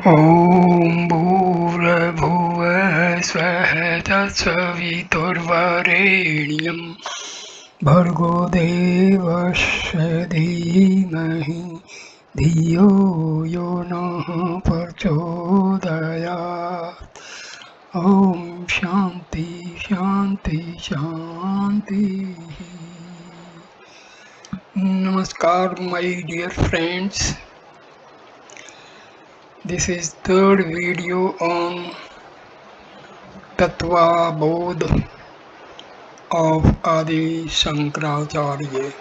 ॐ भूर्भुवः स्वः तत्सवितुर्वरेण्यं भर्गो देवस्य धीमहि धियो यो नः प्रचोदयात्। ॐ शान्ति शान्ति शान्ति। Namaskar, my dear friends. This is third video on Tattva Bodh of Adi Shankaracharya.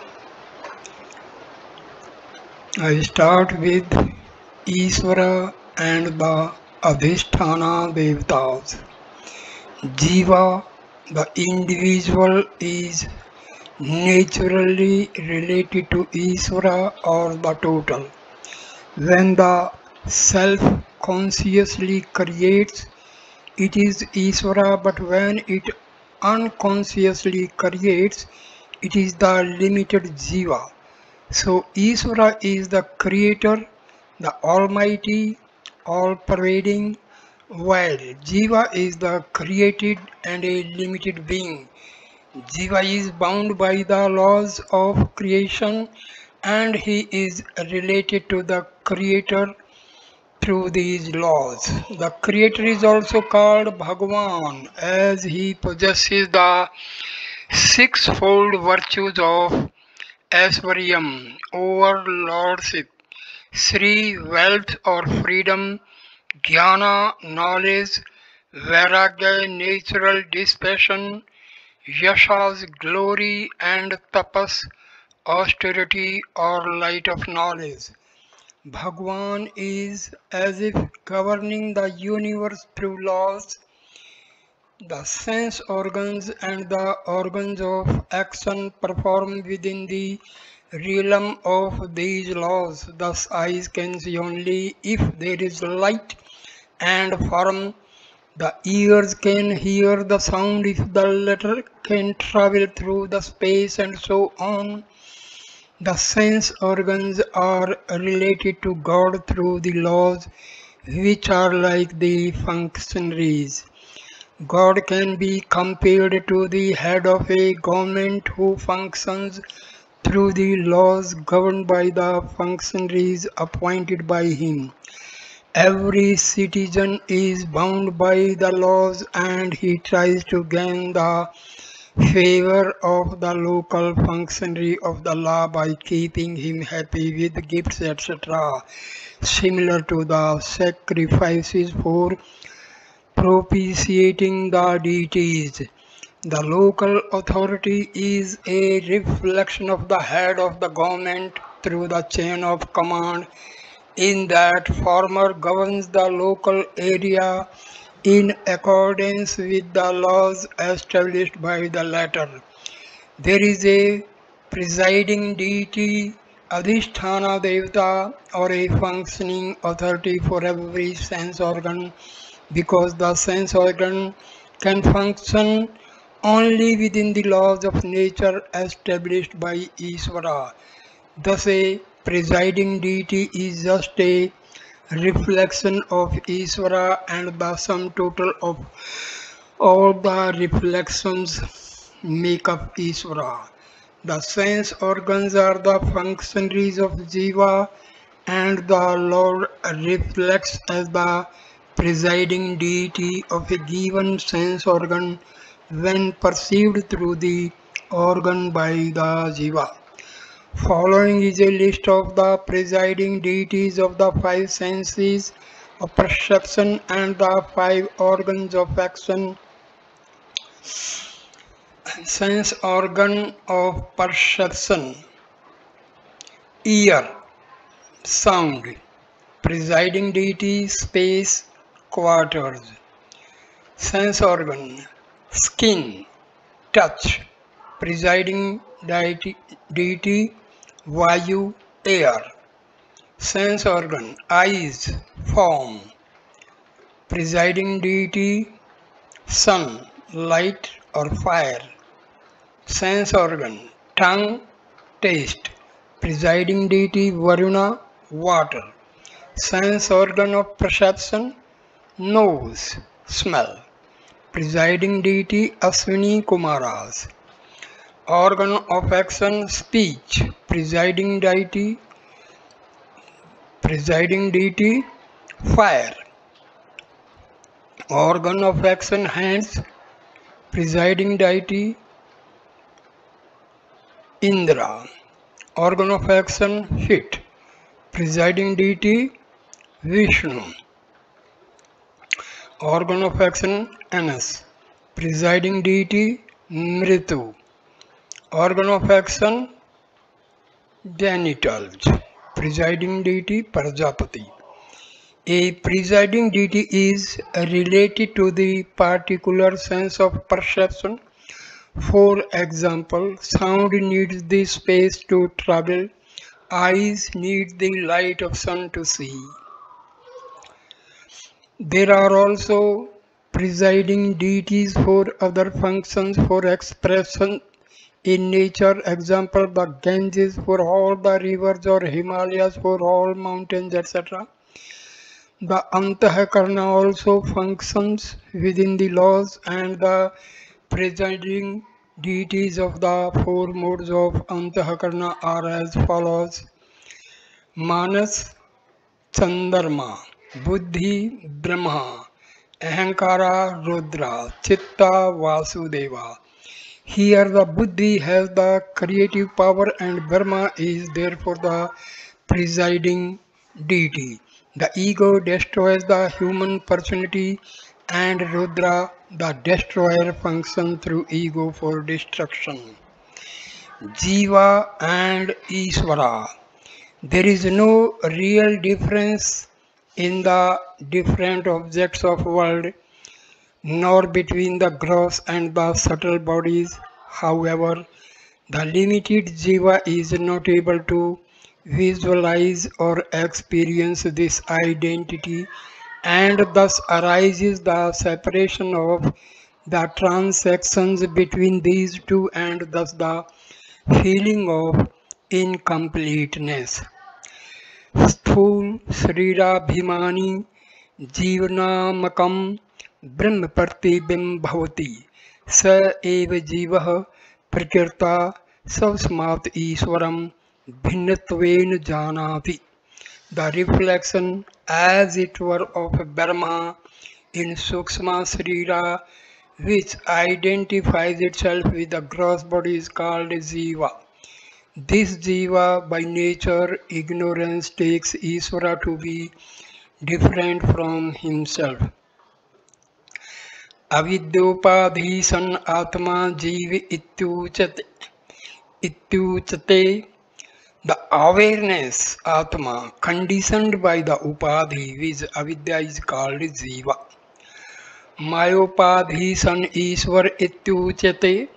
I start with Ishvara and the Adhisthana Devatas. Jiva, the individual, is naturally related to Ishvara or the total. When the self consciously creates, it is Ishvara, but when it unconsciously creates, it is the limited Jiva. So Ishvara is the creator, the almighty, all-pervading, while Jiva is the created and a limited being. Jiva is bound by the laws of creation and he is related to the creator through these laws. The creator is also called Bhagavan as he possesses the sixfold virtues of Aishwaryam, overlordship, Sri, wealth or freedom, Jnana, knowledge, Vairagya, natural dispassion, Yashas, glory, and Tapas, austerity or light of knowledge. Bhagwan is as if governing the universe through laws. The sense organs and the organs of action perform within the realm of these laws. Thus eyes can see only if there is light and form. The ears can hear the sound if the latter can travel through the space, and so on. The sense organs are related to God through the laws, which are like the functionaries. God can be compared to the head of a government who functions through the laws governed by the functionaries appointed by him. Every citizen is bound by the laws and he tries to gain the favor of the local functionary of the law by keeping him happy with gifts, etc., similar to the sacrifices for propitiating the deities. The local authority is a reflection of the head of the government through the chain of command, in that former governs the local area in accordance with the laws established by the latter. There is a presiding deity, Adhisthana Devata, or a functioning authority for every sense organ, because the sense organ can function only within the laws of nature established by Ishvara. Thus a presiding deity is just a reflection of Ishvara, and the sum total of all the reflections make up Ishvara. The sense organs are the functionaries of Jiva, and the Lord reflects as the presiding deity of a given sense organ when perceived through the organ by the Jiva. Following is a list of the presiding deities of the five senses of perception and the five organs of action. Sense organ of perception: ear, sound. Presiding deity: space, quarters. Sense organ: skin, touch. Presiding deity: Vayu, air. Sense organ: eyes, form. Presiding deity: sun, light or fire. Sense organ: tongue, taste. Presiding deity: Varuna, water. Sense organ of perception, nose, smell. Presiding deity Ashwini Kumaras. Organ of action, speech. Presiding deity, fire. Organ of action, hands. Presiding deity, Indra. Organ of action, feet. Presiding deity, Vishnu. Organ of action, anus. Presiding deity, Mritu. Organ of action, genitals. Presiding deity, Prajapati. A presiding deity is related to the particular sense of perception. For example, sound needs the space to travel. Eyes need the light of sun to see. There are also presiding deities for other functions, for expression in nature. Example, the Ganges for all the rivers, or Himalayas for all mountains, etc. The Antahkarna also functions within the laws, and the presiding deities of the four modes of Antahkarna are as follows: Manas, Chandrama, Buddhi, Brahma, Ahankara, Rudra, Chitta, Vasudeva. Here the Buddhi has the creative power and Brahma is therefore the presiding deity. The ego destroys the human personality, and Rudra, the destroyer, functions through ego for destruction. Jiva and Ishvara. There is no real difference in the different objects of world, nor between the gross and the subtle bodies. However, the limited jiva is not able to visualize or experience this identity, and thus arises the separation of the transactions between these two, and thus the feeling of incompleteness. स्थूल शरीराभिमानी जीवनामकं ब्रह्म प्रतिबिंब भवति, स एव जीवः प्रकृता स्वस्मात् ईश्वरं भिन्नत्वेन जानाति. The reflection, as it were, of Brahma in Sukshma Srira, which identifies itself with the gross body, is called Jiva. This Jiva, by nature ignorance, takes Ishvara to be different from himself. Avidyopadhi san atma jiva ityuchate. The awareness atma conditioned by the upadhi, which avidya, is called jiva. Mayopadhi san Ishwar ityuchate.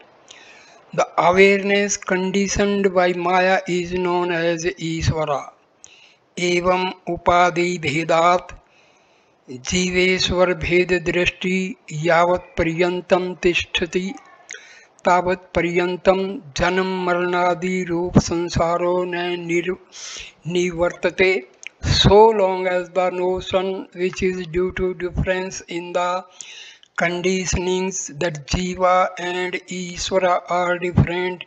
The awareness conditioned by Maya is known as Ishvara. Evam upadhi bhedat Jiveshwar भेद दृष्टि यावत् पर्यंतम तिष्ठति तावत् पर्यंतम जन्म मरणादि रूप संसारो न निवर्तते. So long as the notion, which is due to difference in the conditionings, that Jiva and Ishvara are different,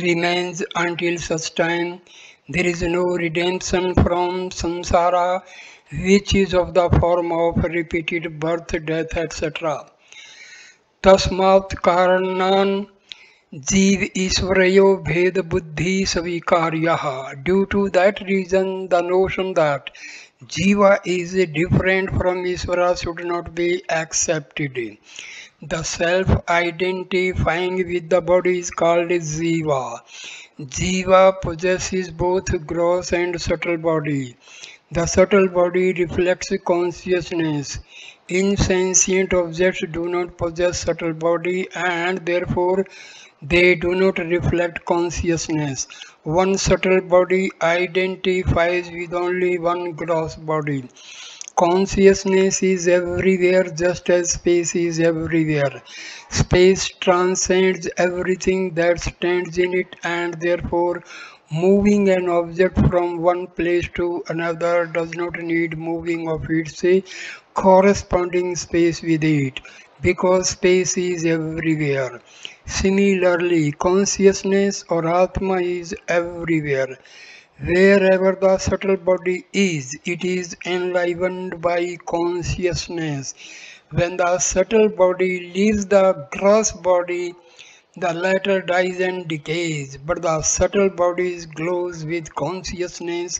remains, until such time there is no redemption from samsara, which is of the form of repeated birth, death, etc. Tasmat karanan जीव ईश्वरयो भेद बुद्धि स्वीकार्यः. Due to that reason, the notion that Jiva is different from Ishvara should not be accepted. The self-identifying with the body is called Jiva. Jiva possesses both gross and subtle body. The subtle body reflects consciousness. Insentient objects do not possess subtle body, and therefore they do not reflect consciousness. One subtle body identifies with only one gross body. Consciousness is everywhere, just as space is everywhere. Space transcends everything that stands in it, and therefore Moving an object from one place to another does not need moving of its corresponding space with it, because space is everywhere. Similarly, consciousness or Atma is everywhere. Wherever the subtle body is, it is enlivened by consciousness. When the subtle body leaves the gross body, the latter dies and decays, but the subtle body glows with consciousness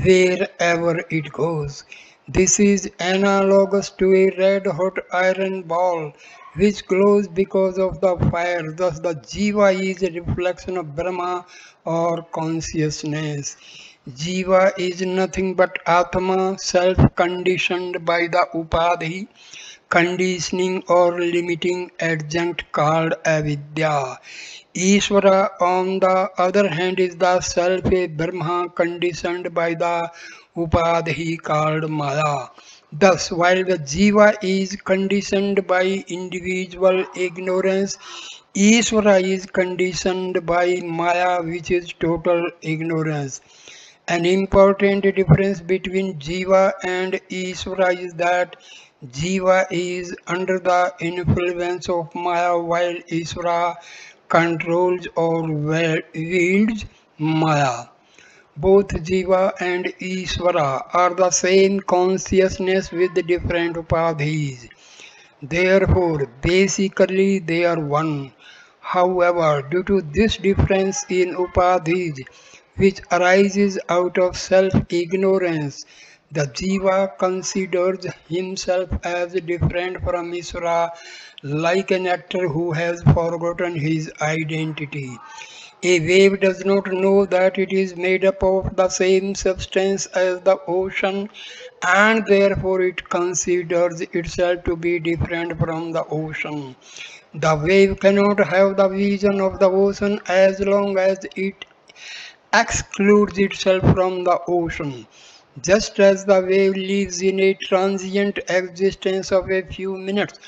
wherever it goes. This is analogous to a red hot iron ball which glows because of the fire. Thus, the Jiva is a reflection of Brahma or consciousness. Jiva is nothing but Atma, self conditioned by the Upadhi, conditioning or limiting adjunct called avidya. Ishvara, on the other hand, is the self a Brahma conditioned by the upadhi called maya. Thus, while the jiva is conditioned by individual ignorance, Ishvara is conditioned by maya, which is total ignorance. An important difference between Jiva and Ishvara is that Jiva is under the influence of Maya while Ishvara controls or wields Maya. Both Jiva and Ishvara are the same consciousness with different upadhis. Therefore, basically they are one. However, due to this difference in upadhis, which arises out of self-ignorance, the jiva considers himself as different from Isvara, like an actor who has forgotten his identity. A wave does not know that it is made up of the same substance as the ocean, and therefore it considers itself to be different from the ocean. The wave cannot have the vision of the ocean as long as it excludes itself from the ocean. Just as the wave lives in a transient existence of a few minutes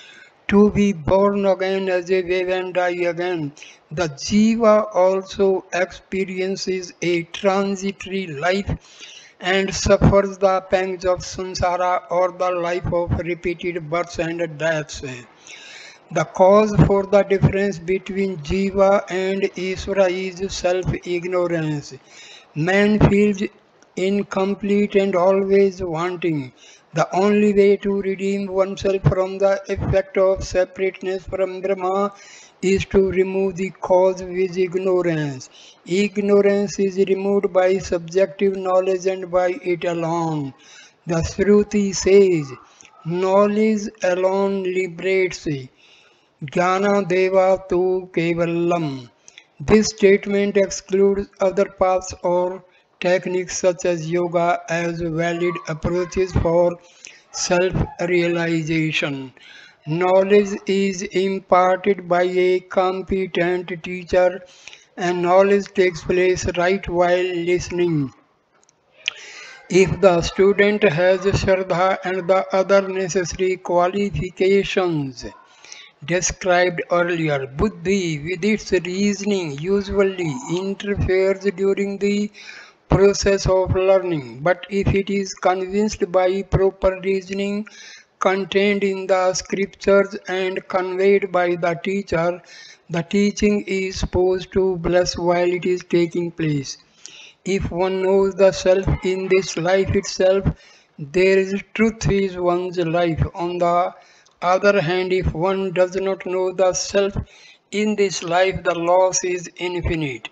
to be born again as a wave and die again, the jiva also experiences a transitory life and suffers the pangs of samsara, or the life of repeated births and deaths. The cause for the difference between Jiva and Isvara is self-ignorance. Man feels incomplete and always wanting. The only way to redeem oneself from the effect of separateness from Brahma is to remove the cause with ignorance. Ignorance is removed by subjective knowledge and by it alone. The Shruti says, knowledge alone liberates. Jnana Deva Tu Kevalam. This statement excludes other paths or techniques such as yoga as valid approaches for self-realization. Knowledge is imparted by a competent teacher, and knowledge takes place right while listening. If the student has Shraddha and the other necessary qualifications described earlier, Buddhi with its reasoning usually interferes during the process of learning. But if it is convinced by proper reasoning contained in the scriptures and conveyed by the teacher, the teaching is supposed to bless while it is taking place. If one knows the self in this life itself, there is truth is one's life. On the other hand, if one does not know the self in this life, the loss is infinite.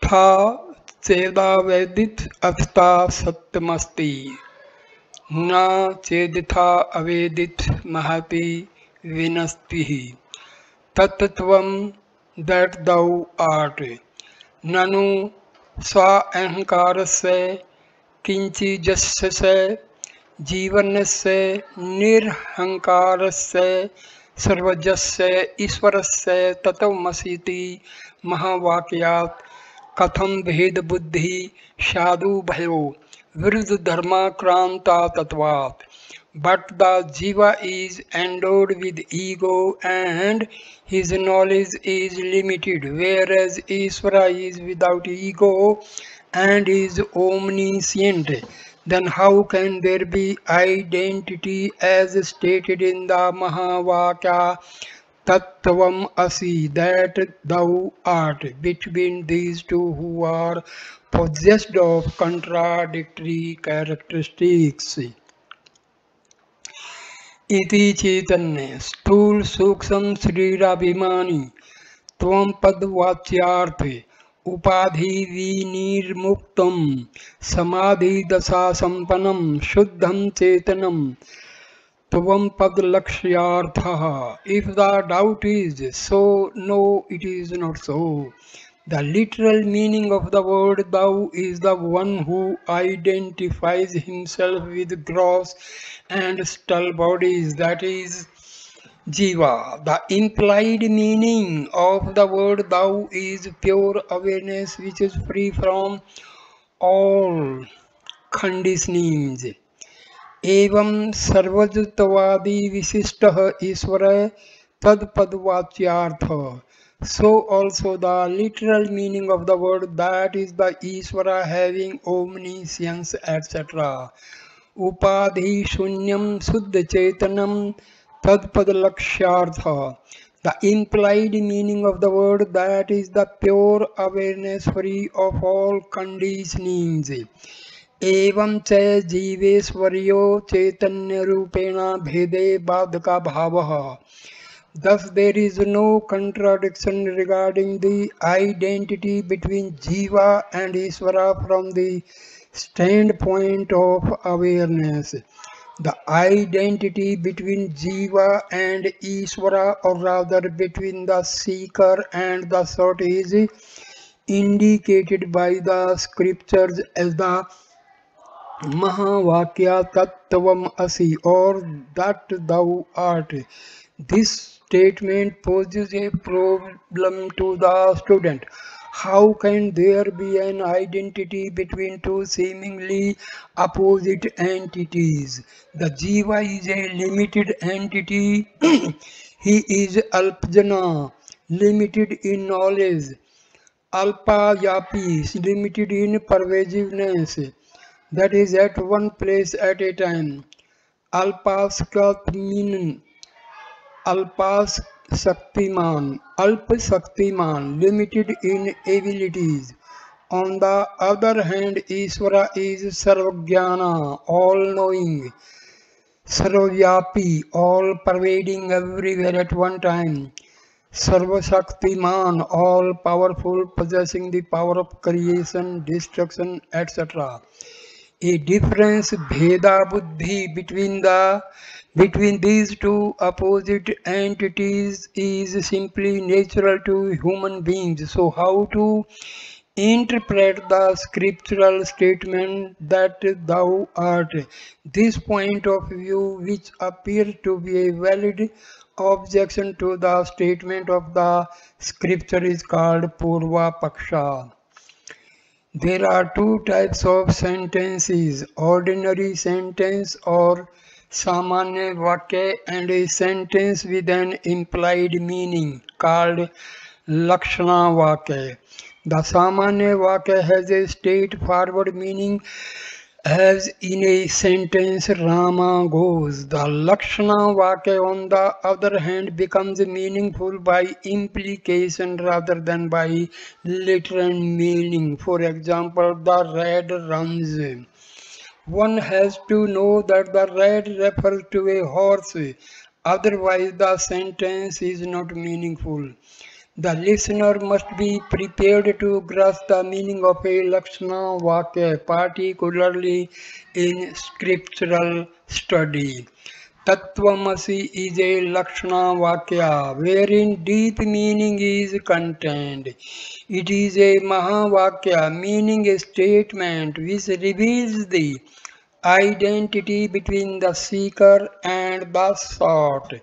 Tha cheda vedit asta satyamasti. Na cheditha avedit mahati vinastihi. Tattvam, that thou art. Nanu swa ahankarasya किंचिजस्य जीवनस्य निर्हंकारस्य सर्वजस्य ईश्वरस्य तत्त्वमसीति महावाक्यात् कथम भेद बुद्धि साधु भयो विरुद्ध धर्माक्रांता तत्वात्. but the Jiva is endowed with ego and his knowledge is limited, whereas Ishvara is without ego and is omniscient. Then how can there be identity as stated in the Mahavakya Tattvam Asi, that thou art, between these two who are possessed of contradictory characteristics? इति चैतन्य स्थूल सूक्ष्म शरीराभिमानी त्वं पदवाच्यार्थ उपाधि विनिर्मुक्तम समाधि दशा संपन्नम शुद्धम चेतनम त्वं पद लक्ष्यार्थः. If the doubt is so, no, it is not so. The literal meaning of the word thou is the one who identifies himself with gross and subtle bodies, that is Jiva. The implied meaning of the word thou is pure awareness which is free from all conditionings. एवं सर्वजतवादी विशिष्टः ईश्वर तत्पदवाच्यार्थ. So also the literal meaning of the word that is the Ishvara having omniscience etc. Upadhi shunyam suddha chetanam tadpad lakshyartha. The implied meaning of the word that is the pure awareness free of all conditionings. एवं च जीवेश्वर्यो चैतन्य रूपेण भेदे बाधका भावः. Thus there is no contradiction regarding the identity between Jiva and Ishvara from the standpoint of awareness. The identity between Jiva and Ishvara, or rather between the seeker and the sought, is indicated by the scriptures as the Mahavakya Tattvam Asi, or that thou art. This statement poses a problem to the student. How can there be an identity between two seemingly opposite entities? The Jiva is a limited entity. He is Alpjana, limited in knowledge. Alpayapi, limited in pervasiveness, that is at one place at a time. Alpaskatmin, Alpasaktiman, limited in abilities. On the other hand, Ishvara is Sarvajnana, all-knowing, Sarvyapi, all-pervading everywhere at one time. Sarvashaktiman, all-powerful, possessing the power of creation, destruction, etc. A difference bheda buddhi between these two opposite entities is simply natural to human beings. So how to interpret the scriptural statement that thou art? This point of view, which appears to be a valid objection to the statement of the scripture, is called Purva Paksha. There are two types of sentences: ordinary sentence or Samanya Vakya, and a sentence with an implied meaning called Lakshana Vakya. The Samanya Vakya has a straightforward meaning, as in a sentence Rama goes. The Lakshana Vakya, on the other hand, becomes meaningful by implication rather than by literal meaning. For example, the red runs. One has to know that the red refers to a horse, otherwise the sentence is not meaningful. The listener must be prepared to grasp the meaning of a Lakshana Vakya, particularly in scriptural study. Tattvamasi is a Lakshana Vakya, wherein deep meaning is contained. It is a Mahavakya, meaning a statement which reveals the identity between the seeker and the sought.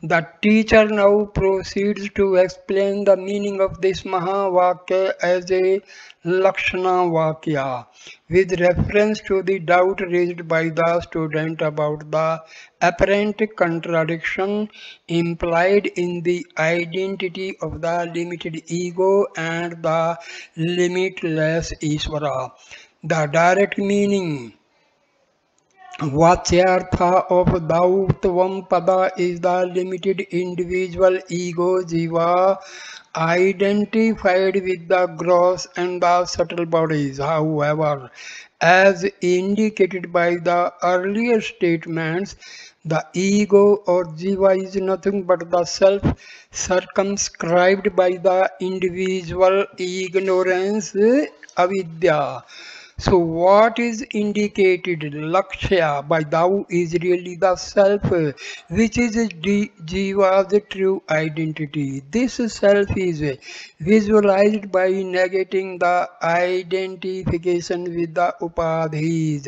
The teacher now proceeds to explain the meaning of this Mahavakya as a Lakshana Vakya with reference to the doubt raised by the student about the apparent contradiction implied in the identity of the limited ego and the limitless Ishvara. The direct meaning Vachyartha of Dautvam Pada is the limited individual ego jiva identified with the gross and the subtle bodies. However, as indicated by the earlier statements, the ego or jiva is nothing but the self circumscribed by the individual ignorance, avidya. So what is indicated Lakshya by thou is really the self, which is Jiva's true identity. This self is visualized by negating the identification with the upadhis.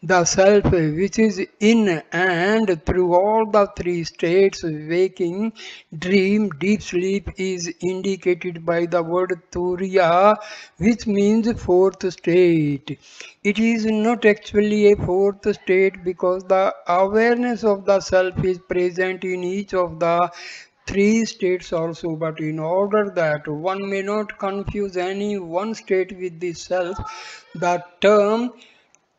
The self which is in and through all the three states, waking, dream, deep sleep, is indicated by the word Turiya, which means fourth state. It is not actually a fourth state because the awareness of the self is present in each of the three states also, but in order that one may not confuse any one state with the self, the term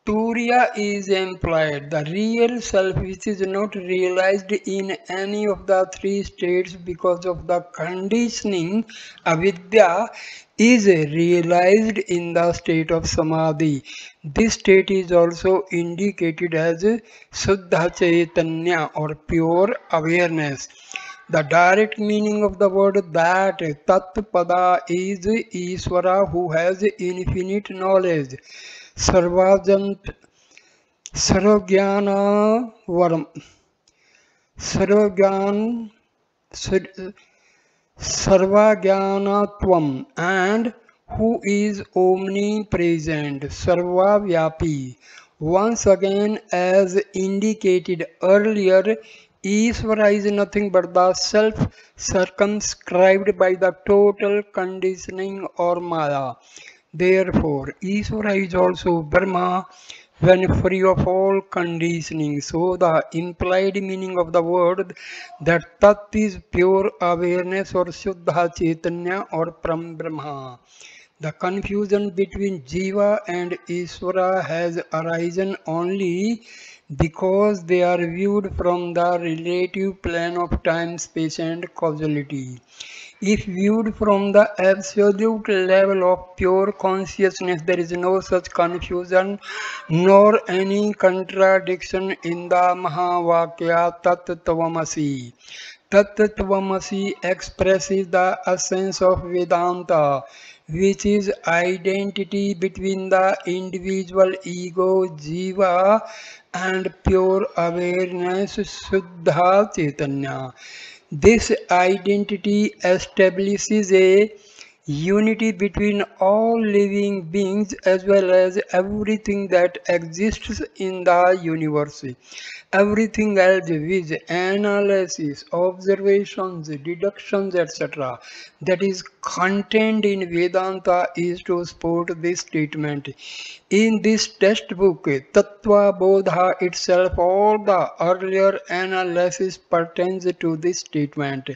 Turiya is implied. The real self which is not realized in any of the three states because of the conditioning avidya is realized in the state of samadhi. This state is also indicated as Suddha Chaitanya or pure awareness. The direct meaning of the word that Tat Pada is Ishvara who has infinite knowledge. सर्वाजंत सर्वज्ञान वर्म सर्वज्ञान सर्वज्ञानत्वम and who is omnipresent sarvavyapi. Once again, as indicated earlier, Ishvara is nothing but the self circumscribed by the total conditioning or maya. Therefore, Ishvara is also Brahma when free of all conditioning. So the implied meaning of the word that Tat is pure awareness or Shuddha Chaitanya or Param Brahma. The confusion between Jiva and Ishvara has arisen only because they are viewed from the relative plane of time, space and causality. If viewed from the absolute level of pure consciousness, there is no such confusion nor any contradiction in the Mahavakya Tat Tvamasi. Tat Tvamasi expresses the essence of Vedanta, which is identity between the individual ego, Jiva, and pure awareness, Suddha Chaitanya. This identity establishes a unity between all living beings as well as everything that exists in the universe. Everything else with analysis, observations, deductions, etc. that is contained in Vedanta is to support this statement. In this textbook, Tattva Bodha itself, all the earlier analysis pertains to this statement.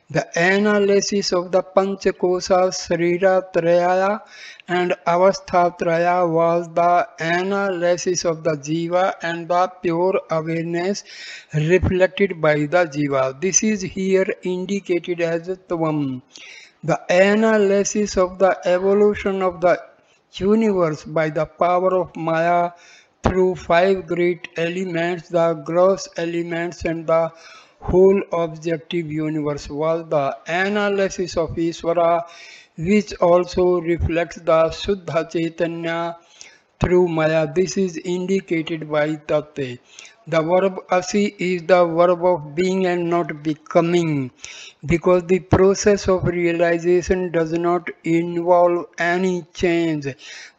The analysis of the Panchakosha Srira Traya and Avastha Traya was the analysis of the Jiva and the pure awareness reflected by the Jiva. This is here indicated as Tvam. The analysis of the evolution of the universe by the power of Maya through five great elements, the gross elements and the whole objective universe was the analysis of Ishvara, which also reflects the Shuddha Chaitanya through Maya. This is indicated by Tate. The verb asi is the verb of being and not becoming, because the process of realization does not involve any change.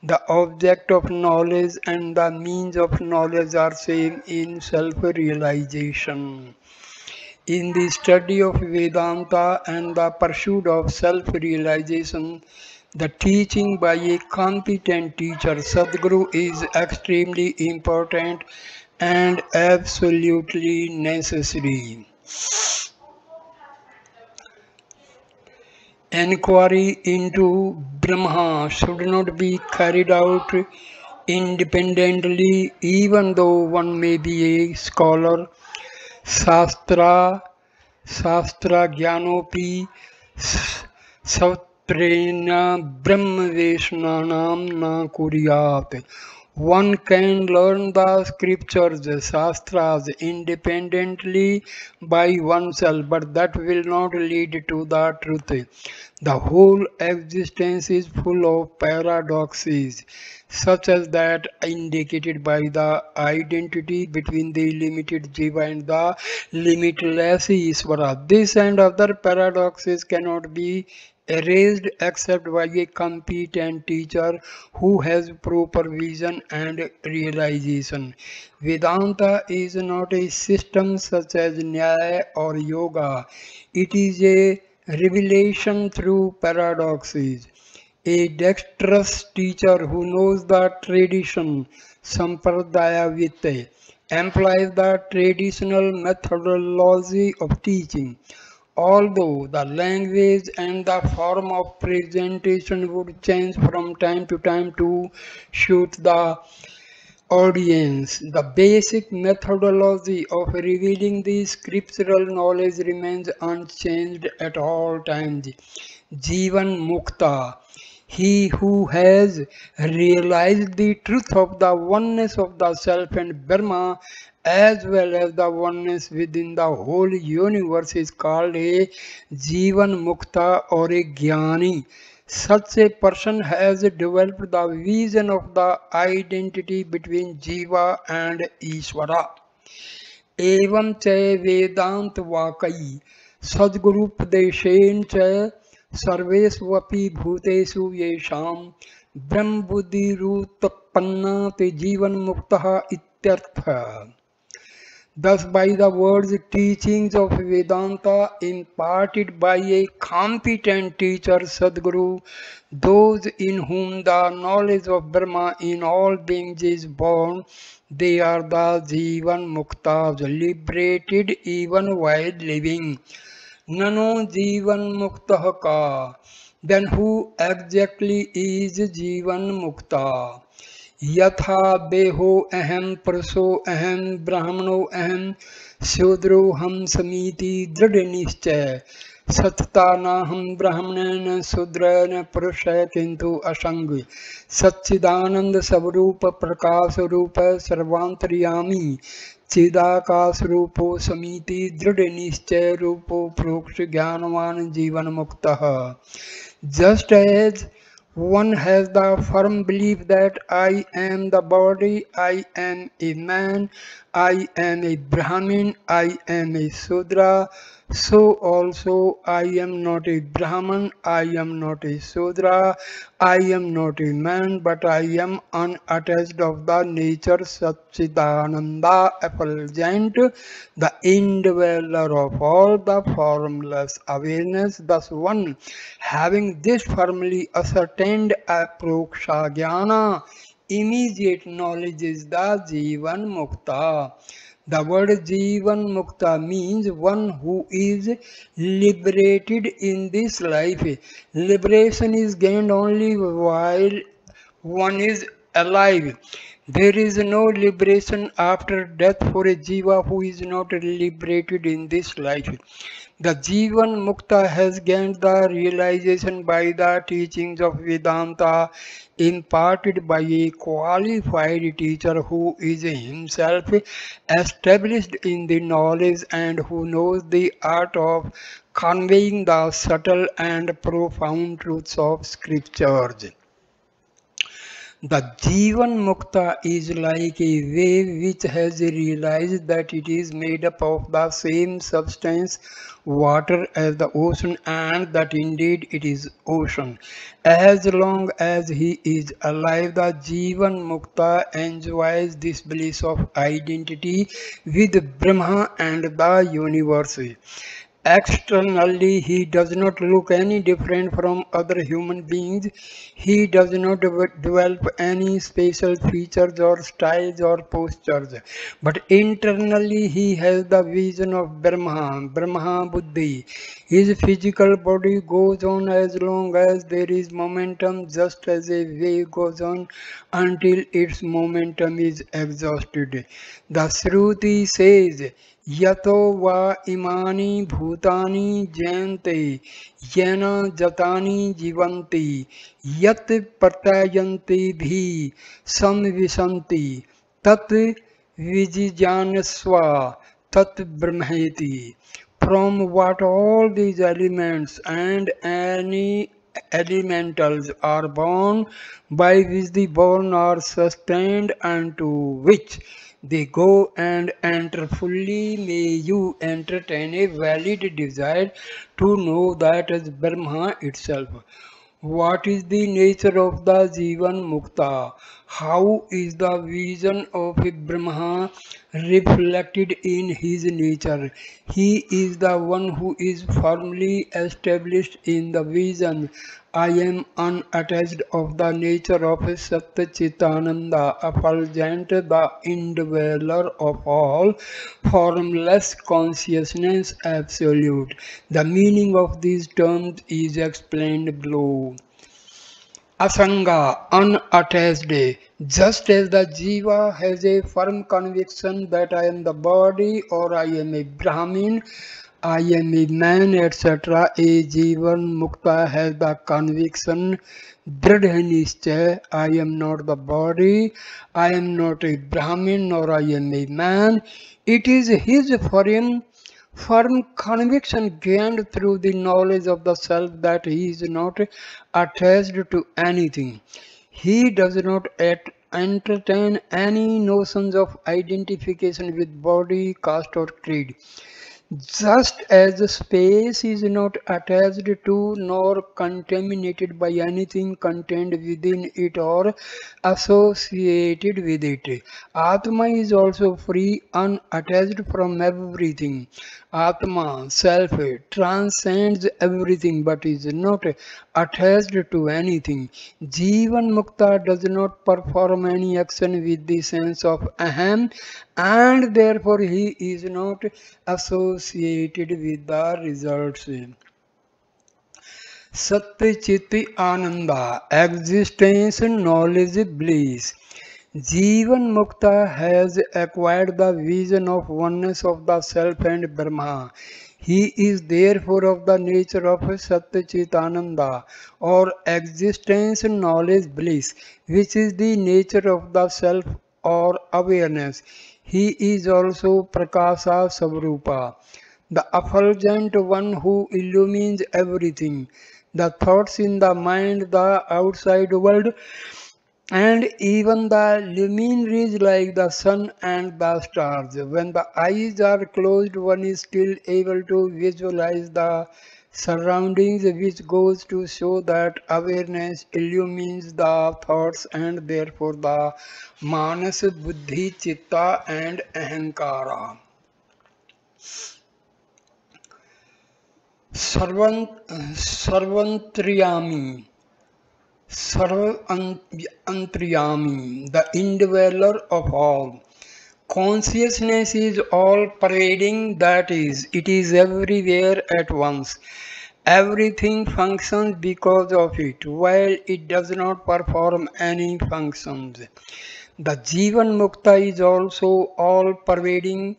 The object of knowledge and the means of knowledge are same in self-realization. In the study of Vedanta and the pursuit of self-realization, the teaching by a competent teacher, Sadguru, is extremely important and absolutely necessary. Enquiry into Brahma should not be carried out independently, even though one may be a scholar. Shastra Gyanopi Sautrena Brahmaveshanam na Kuryat. One can learn the scriptures, shastras, independently by oneself, but that will not lead to the truth. The whole existence is full of paradoxes, such as that indicated by the identity between the limited Jiva and the limitless Isvara. This and other paradoxes cannot be erased except by a competent teacher who has proper vision and realization. Vedanta is not a system such as Nyaya or Yoga. It is a revelation through paradoxes. A dexterous teacher who knows the tradition, Sampradaya Vitte, employs the traditional methodology of teaching. Although the language and the form of presentation would change from time to time to suit the audience, the basic methodology of revealing the scriptural knowledge remains unchanged at all times. Jivan Mukta, he who has realized the truth of the oneness of the self and Brahma, as well as the oneness within the whole universe, is called a Jivan Mukta or a Jnani. Such a person has developed the vision of the identity between Jiva and Ishvara. एवं च वेदांत वाकई सद्गुरुपदेशेन च सर्वेष्वपि भूतेषु येषां ब्रह्मबुद्धिरुत्पन्ना ते जीवन मुक्तः इत्यर्थः. Thus, by the words teachings of Vedanta imparted by a competent teacher, Sadguru, those in whom the knowledge of Brahma in all beings is born, they are the Jivan Muktas, liberated even while living. Nano Jivan Muktah ka. Then who exactly is Jivan Mukta? यथा देहो अहम पुरुषो अहम ब्राह्मणो अहम शूद्रो हम समीति दृढ़ निश्चय सतता न हम ब्राह्मण न शूद्र न पुरुष किंतु असंग सच्चिदानंद स्वरूप प्रकाश रूप सर्वांतर्यामी चिदाकाश रूपो समीति दृढ़ निश्चय रूपो प्रोक्ष ज्ञानवान जीवन मुक्तः. Just as one has the firm belief that I am the body, I am a man, I am a Brahmin, I am a Sudra, so also I am not a Brahman, I am not a Sudra, I am not a man, but I am unattached of the nature Satchidananda effulgent, the indweller of all the formless awareness. Thus one, having this firmly ascertained aproksha jnana, immediate knowledge is the Jivan Mukta. The word Jivan Mukta means one who is liberated in this life. Liberation is gained only while one is alive. There is no liberation after death for a Jiva who is not liberated in this life. The Jivan Mukta has gained the realization by the teachings of Vedanta imparted by a qualified teacher who is himself established in the knowledge and who knows the art of conveying the subtle and profound truths of scriptures. The Jivan Mukta is like a wave which has realized that it is made up of the same substance, water, as the ocean, and that indeed it is ocean. As long as he is alive, the Jivan Mukta enjoys this bliss of identity with Brahma and the universe. Externally, he does not look any different from other human beings. He does not develop any special features or styles or postures. But internally, he has the vision of Brahma Buddhi. His physical body goes on as long as there is momentum, just as a wave goes on until its momentum is exhausted. The Shruti says, यतो वा इमानि भूतानि जयन्ते येन जतानि जीवन्ति यत् प्रत्ययन्ति भी संविशन्ति तत् विजिज्ञास्व तत् ब्रह्मेति. From what all these elements and any elementals are born, by which the born are sustained, and to which they go and enter fully, may you entertain a valid desire to know that as Brahma itself. What is the nature of the Jivan Mukta? How is the vision of Brahma reflected in his nature? He is the one who is firmly established in the vision. I am unattached of the nature of Satchitananda, effulgent, the indweller of all, formless consciousness absolute. The meaning of these terms is explained below. Asanga, unattached, just as the Jiva has a firm conviction that I am the body or I am a Brahmin, I am a man, etc. A Jivan Mukta has the conviction, Dridha Nischay, I am not the body, I am not a Brahmin nor I am a man. It is his firm conviction gained through the knowledge of the self that he is not attached to anything. He does not entertain any notions of identification with body, caste or creed. Just as space is not attached to nor contaminated by anything contained within it or associated with it, Atma is also free, unattached from everything. Atma, self, transcends everything but is not attached to anything. Jivan Mukta does not perform any action with the sense of aham, and therefore he is not associated with the results. Satya Chitti Ananda, existence, knowledge, bliss. Jivan Mukta has acquired the vision of oneness of the self and Brahma. He is therefore of the nature of Satchitananda or existence, knowledge, bliss, which is the nature of the self or awareness. He is also Prakasa Savrupa, the effulgent one who illumines everything, the thoughts in the mind, the outside world, and even the luminaries like the sun and the stars. When the eyes are closed, one is still able to visualize the surroundings, which goes to show that awareness illumines the thoughts and therefore the manas, buddhi, chitta and ahankara. Sarvantriyami, Sarvantriyami, the indweller of all. Consciousness is all pervading, that is, it is everywhere at once. Everything functions because of it, while it does not perform any functions. The Jivan Mukta is also all pervading,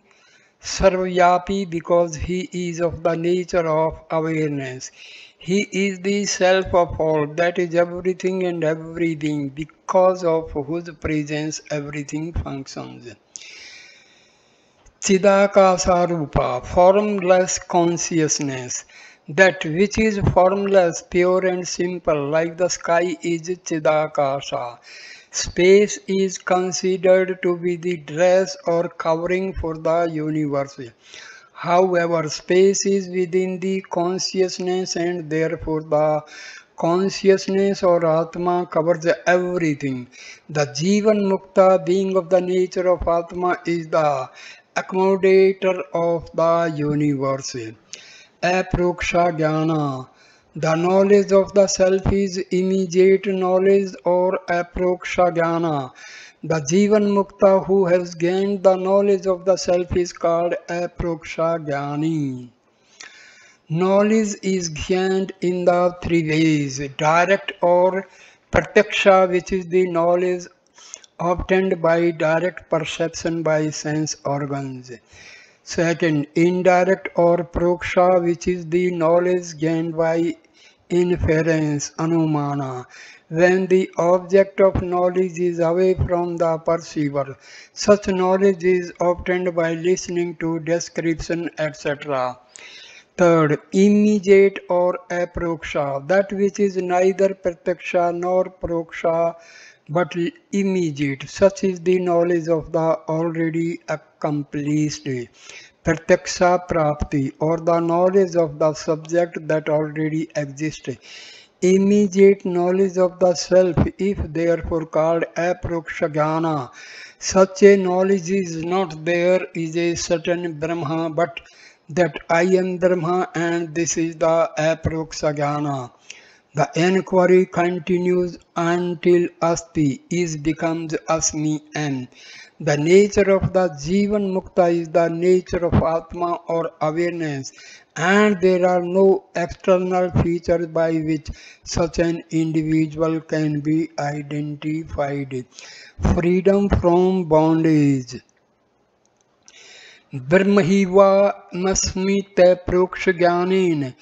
Sarvyapi, because he is of the nature of awareness. He is the self of all, that is everything and everything, because of whose presence everything functions. Chidakasarupa, formless consciousness. That which is formless, pure and simple, like the sky, is Chidakasa. Space is considered to be the dress or covering for the universe. However, space is within the consciousness and therefore the consciousness or Atma covers everything. The Jivan Mukta being of the nature of Atma is the accommodator of the universe. Aproksha Jnana. The knowledge of the self is immediate knowledge or aproksha jnana. The Jivan Mukta who has gained the knowledge of the self is called aproksha jnani. Knowledge is gained in the three ways: direct or pratyaksha, which is the knowledge obtained by direct perception by sense organs. Second, indirect or proksha, which is the knowledge gained by inference, anumana, when the object of knowledge is away from the perceiver. Such knowledge is obtained by listening to description, etc. Third, immediate or aproksha, that which is neither pratyaksha nor proksha but immediate. Such is the knowledge of the already accomplished. Pratyaksha prapti, or the knowledge of the subject that already exists. Immediate knowledge of the self, if therefore called aproksha jnana. Such a knowledge is not there is a certain Brahma, but that I am Brahma and this is the aproksha jnana. The inquiry continues until Asti is becomes Asmi and the nature of the Jivan Mukta is the nature of Atma or awareness, and there are no external features by which such an individual can be identified. Freedom from bondage. ब्रह्मैवा मस्मित प्रोक्ष ज्ञानेन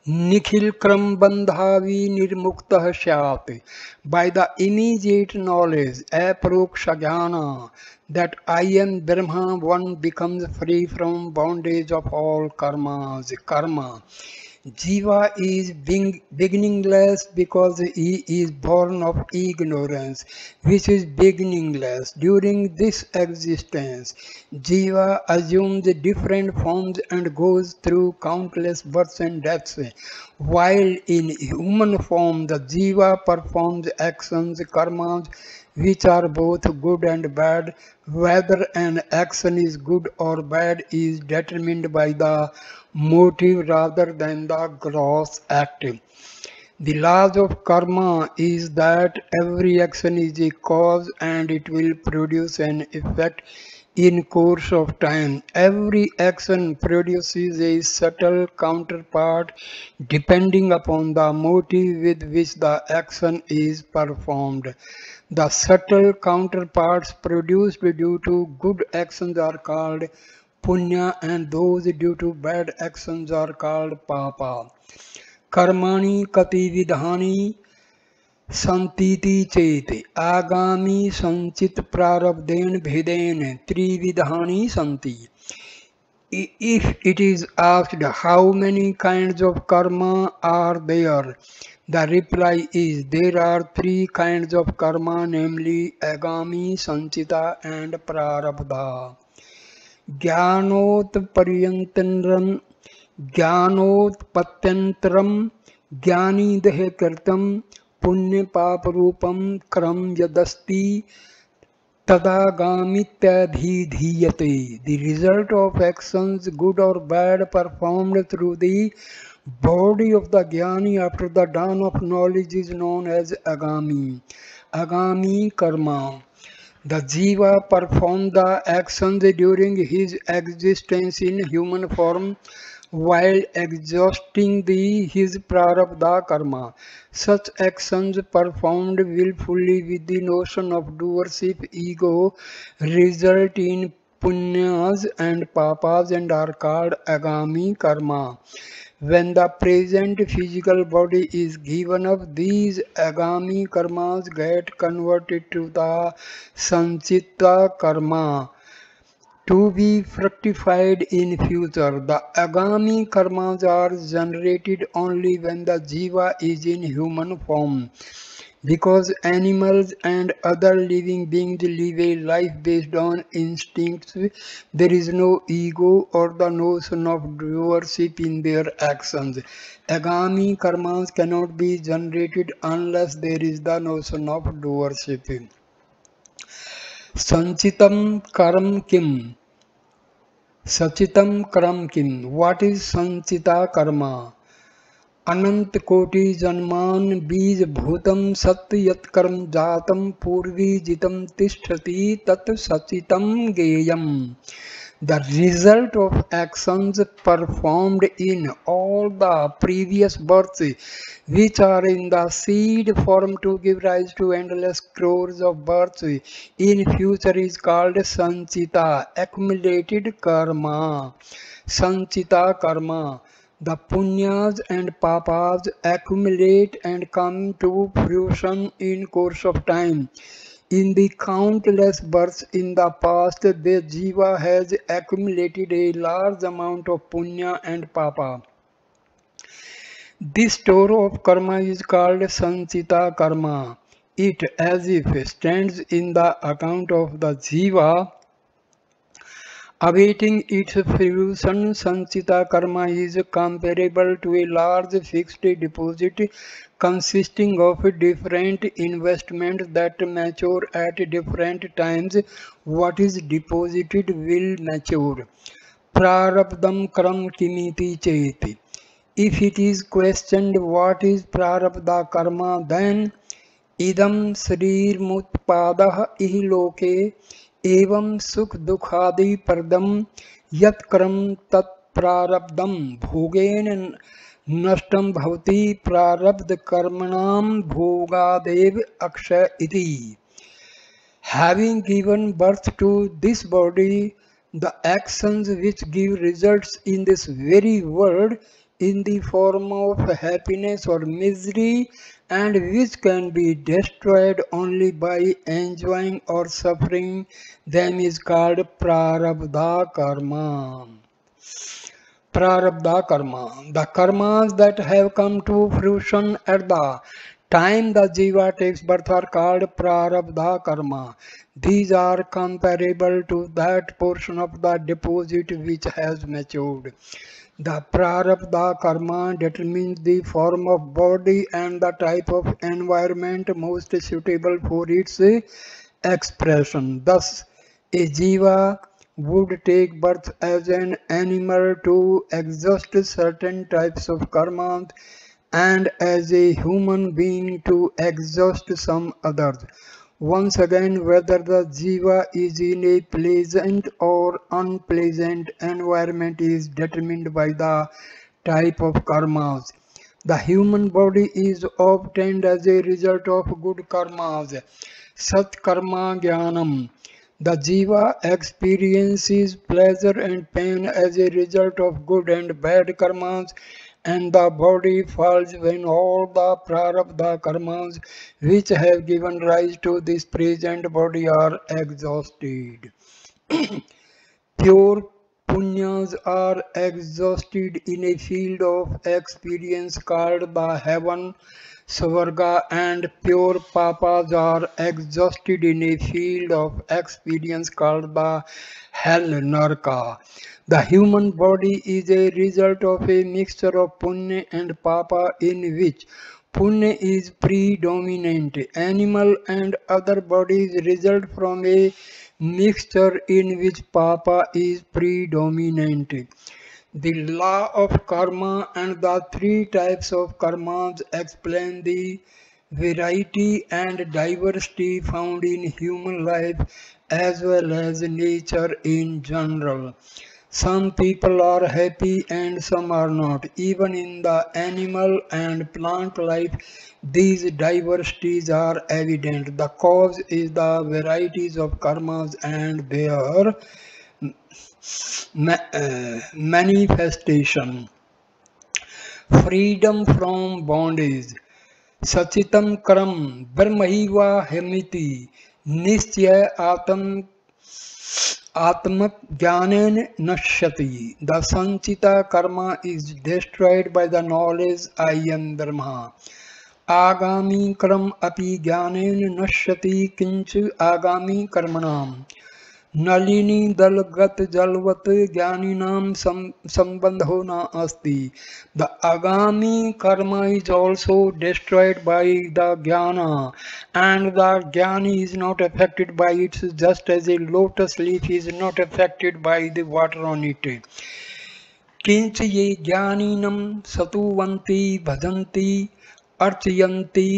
निखिल क्रम बंधावी निर्मुक्तः स्यात्. By the immediate knowledge, aproksha jnana, that I am Brahma, one becomes free from bondage of all karmas. Karma. Jiva is beginningless because he is born of ignorance, which is beginningless. During this existence, Jiva assumes different forms and goes through countless births and deaths. While in human form, the Jiva performs actions, karmas, which are both good and bad. Whether an action is good or bad is determined by the motive rather than the gross act. The laws of karma is that every action is a cause and it will produce an effect in course of time. Every action produces a subtle counterpart depending upon the motive with which the action is performed. The subtle counterparts produced due to good actions are called punya and those due to bad actions are called papa. Karmani kati vidhani संतीति चेत आगामी संचित प्रारब्धेन भेदेन त्रिविधानि संति. If it is asked how many kinds of karma are there, the reply is there are three kinds of karma, namely agami, sanchita and prarabdha. ज्ञानोत्पर्यन्तरं ज्ञानोत्पत्त्यन्तरं ज्ञानिदेह कृतं पुण्य पाप रूपम क्रम यदस्ति तदागामित्यभिधीयते. The result of actions, good or bad, performed through the body of the jnani after the dawn of knowledge is known as agami. Agami karma. The jiva performed the actions during his existence in human form while exhausting his prarabdha karma. Such actions performed willfully with the notion of doership ego result in punyas and papas and are called agami karma. When the present physical body is given up, these agami karmas get converted to the sanchita karma to be fructified in future. The agami karmas are generated only when the jiva is in human form. Because animals and other living beings live a life based on instincts, there is no ego or the notion of doership in their actions. Agami karmas cannot be generated unless there is the notion of doership. Sanchitam karam kim? Sachitam karam kim? What is sanchita karma? अनंत कोटि जन्मान बीज भूतम सत्य यत्कर्म जातम पूर्वी जितम तिष्ठति तत् सचितम गेयम. The result of actions performed in all the previous births, which are in the seed form to give rise to endless crores of births in future, is called sanchita, accumulated karma. Sanchita karma. The punyas and papas accumulate and come to fruition in course of time. In the countless births in the past, the jiva has accumulated a large amount of punya and papa. This store of karma is called sanchita karma. It as if stands in the account of the jiva awaiting its fruition. Sanchita karma is comparable to a large fixed deposit consisting of different investments that mature at different times. What is deposited will mature. Prarabdham karam kimiti cheti. If it is questioned what is prarabdha karma, then idam शरीर मुत्पादः इह लोके एवं सुख दुखादि परदम यत्कर्म तत्प्रारब्धम भोगेन नष्टम भवति प्रारब्ध कर्मणाम भोगादेव अक्षय इति. Having given birth to this body, the actions which give results in this very world in the form of happiness or misery, and which can be destroyed only by enjoying or suffering them, is called prarabdha karma. Prarabdha karma. The karmas that have come to fruition at the time the jiva takes birth are called prarabdha karma. These are comparable to that portion of the deposit which has matured. The prarabdha karma determines the form of body and the type of environment most suitable for its expression. Thus, a jiva would take birth as an animal to exhaust certain types of karma, and as a human being to exhaust some others. Once again, whether the jiva is in a pleasant or unpleasant environment is determined by the type of karmas. The human body is obtained as a result of good karmas. Sat karma jnanam. The jiva experiences pleasure and pain as a result of good and bad karmas, and the body falls when all the prarabdha karmas which have given rise to this present body are exhausted. Pure punyas are exhausted in a field of experience called the heaven, Swarga, and pure papas are exhausted in a field of experience called the hell, Narka. The human body is a result of a mixture of punya and papa in which punya is predominant. Animal and other bodies result from a mixture in which papa is predominant. The law of karma and the three types of karmas explain the variety and diversity found in human life as well as nature in general. Some people are happy and some are not. Even in the animal and plant life, these diversities are evident. The cause is the varieties of karmas and their manifestation. Freedom from bondage. Sachitam karam brahmaiva hemiti nischaya atmak jnanen nashyati. The sanchita karma is destroyed by the knowledge I am Brahma. आगामी कर्म अपि ज्ञानेन नश्यति किंच आगामी कर्मणाम् नलिनी दलगत जलवत ज्ञानिनां संबंधो न अस्ति. The agami karma is also destroyed by the jnana, and the jnani is not affected by it, just as a lotus leaf is not affected by the water on it. किंच ये ज्ञानिनं सतुवन्ति भजन्ति अर्चयन्ति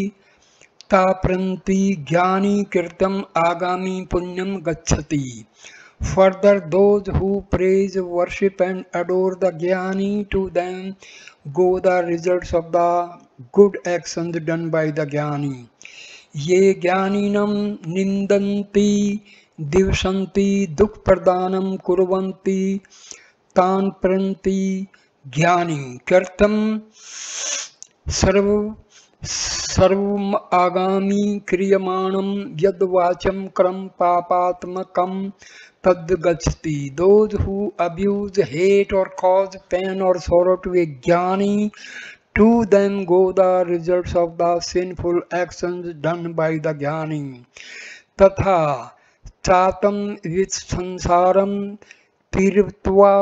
ताप्रन्ति ज्ञानी कृतं आगामी पुण्यम गच्छति. Further, those who praise, worship and adore the Jnani, to them go the results of the good actions done by the Jnani. Ye Jnaninam nindanti divsanti dukpradanam kurvanti tan pranti Jnani kirtam sarv सर्वम आगामी क्रियमाणम यद वाचम क्रम पापात्मकम तद गच्छति. Those who abuse, hate or cause pain or sorrow to a jnani, to them go the results of the sinful actions done by the jnani. तथा चातम विच संसारम तीर्थवा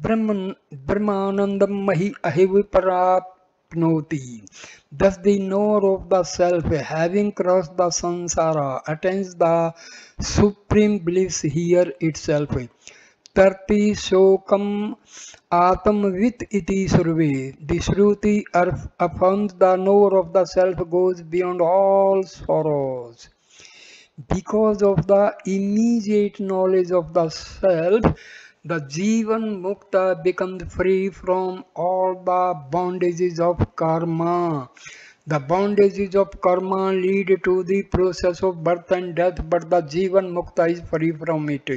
ब्रह्मानंदम महि अहिव पराप्नोति. Thus the knower of the self, having crossed the samsara, attains the supreme bliss here itself. Tarti shokam atamvit iti surve. The Shruti affirms the knower of the self goes beyond all sorrows. Because of the immediate knowledge of the self, the Jivan Mukta becomes free from all the bondages of karma. The bondages of karma lead to the process of birth and death, but the Jivan Mukta is free from it.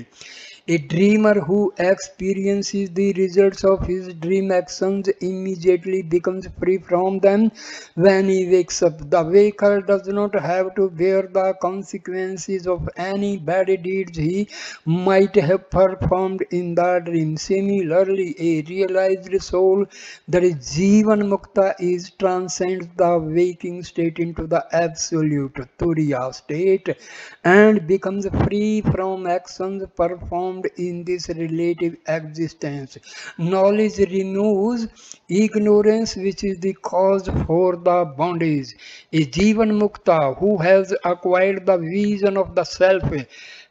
A dreamer who experiences the results of his dream actions immediately becomes free from them when he wakes up. The waker does not have to bear the consequences of any bad deeds he might have performed in the dream. Similarly, a realized soul, that is Jivan Mukta, is transcends the waking state into the absolute Turiya state and becomes free from actions performed in this relative existence. Knowledge removes ignorance, which is the cause for the bondage. A Jivan Mukta who has acquired the vision of the self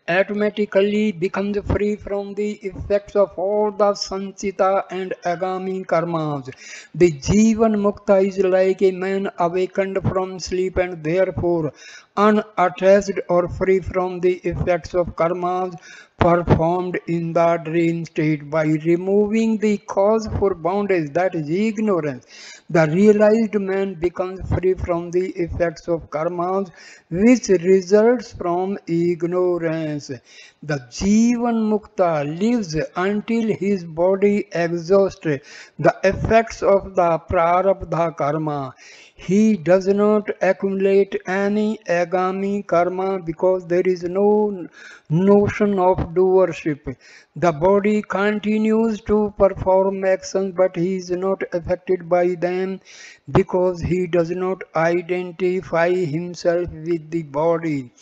automatically becomes free from the effects of all the sanchita and agami karmas. The Jivan Mukta is like a man awakened from sleep and therefore unattached or free from the effects of karmas performed in the dream state. By removing the cause for bondage, that is ignorance, the realized man becomes free from the effects of karmas which results from ignorance. The Jivan Mukta lives until his body exhausts the effects of the prarabdha karma. He does not accumulate any agami karma because there is no notion of doership. The body continues to perform actions, but he is not affected by them because he does not identify himself with the body.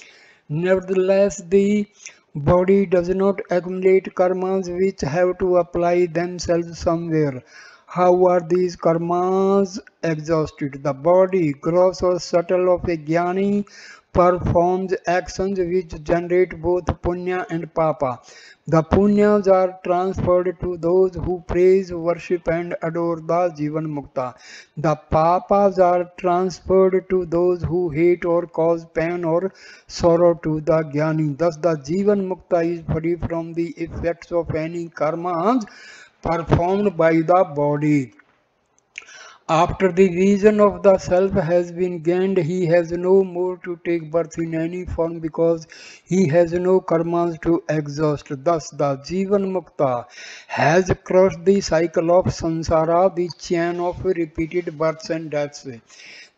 Nevertheless, the body does not accumulate karmas which have to apply themselves somewhere. How are these karmas exhausted? The body, gross or subtle, of a jnani performs actions which generate both punya and papa. The punyas are transferred to those who praise, worship and adore the Jivan Mukta. The papas are transferred to those who hate or cause pain or sorrow to the Jnani. Thus the Jivan Mukta is free from the effects of any karmas performed by the body. After the vision of the self has been gained, he has no more to take birth in any form because he has no karmas to exhaust. Thus, the Jivan Mukta has crossed the cycle of samsara, the chain of repeated births and deaths.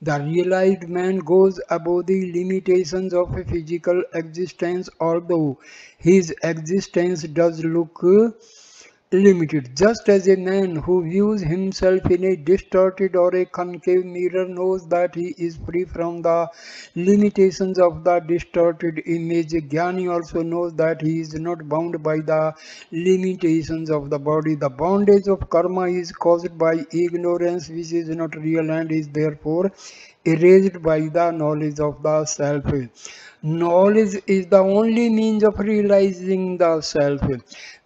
The realized man goes above the limitations of a physical existence, although his existence does look limited. Just as a man who views himself in a distorted or a concave mirror knows that he is free from the limitations of the distorted image, Jnani also knows that he is not bound by the limitations of the body. The bondage of karma is caused by ignorance, which is not real and is therefore erased by the knowledge of the self. Knowledge is the only means of realizing the self.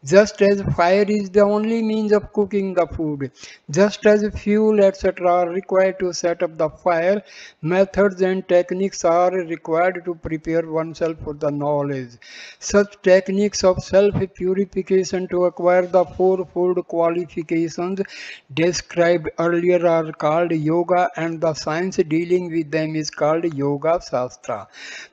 Just as fire is the only means of cooking the food, just as fuel etc. are required to set up the fire, methods and techniques are required to prepare oneself for the knowledge. Such techniques of self-purification to acquire the fourfold qualifications described earlier are called yoga, and the science dealing with them is called Yoga Shastra.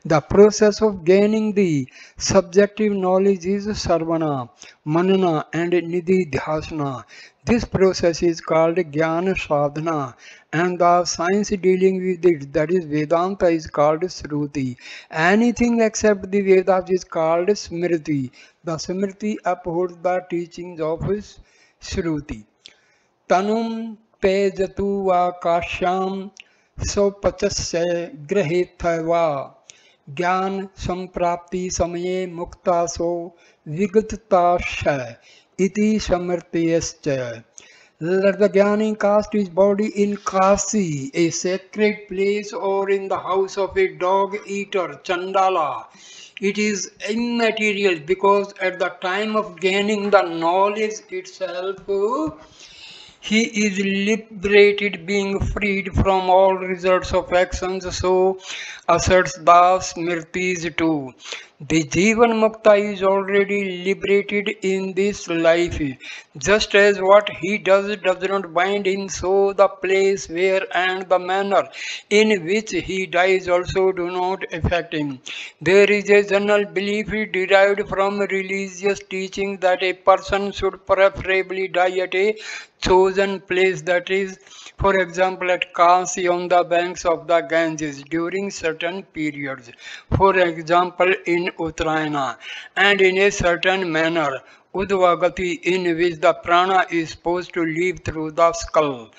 The process of gaining the subjective knowledge is sarvana, manana and nididhyasana. This process is called Jnana Sadhana, and the science dealing with it, that is Vedanta, is called Shruti. Anything except the Vedas is called Smriti. The Smriti upholds the teachings of Shruti. Tanum pejatu akasham sopachasya grahethava ज्ञान संप्राप्ति समये मुक्तासो विगतताशय इति समर्थयश्च. Let the Jnani cast his body in Kasi, a sacred place, or in the house of a dog eater, Chandala. It is immaterial because at the time of gaining the knowledge itself, he is liberated, being freed from all results of actions. So asserts the Smritis too. The Jivan Mukta is already liberated in this life. Just as what he does not bind him, so the place where and the manner in which he dies also do not affect him. There is a general belief derived from religious teaching that a person should preferably die at a chosen place, that is, for example, at Kasi on the banks of the Ganges during certain periods, for example in Uttarayana, and in a certain manner, Udvagati, in which the prana is supposed to leave through the skull.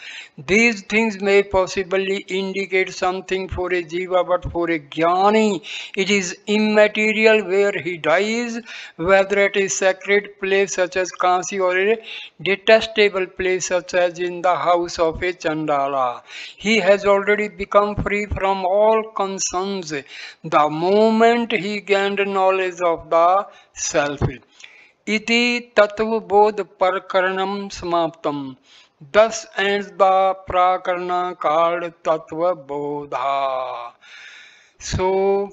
These things may possibly indicate something for a jiva, but for a jnani it is immaterial where he dies, whether at a sacred place such as Kasi or a detestable place such as in the house of a Chandala. He has already become free from all concerns the moment he gained knowledge of the self. Iti Tattvabodh Prakaranam Samaptam. Thus ends the prakarana called Tattvabodha. So,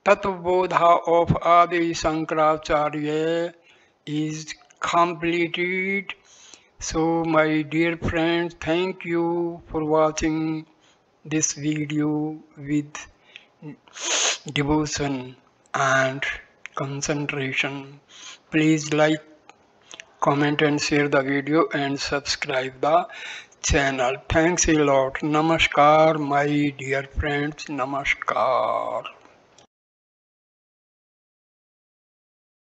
Tattvabodha of Adi Shankaracharya is completed. So, my dear friends, thank you for watching this video with devotion and concentration. Please like, comment and share the video and subscribe the channel. Thanks a lot. Namaskar, my dear friends. Namaskar.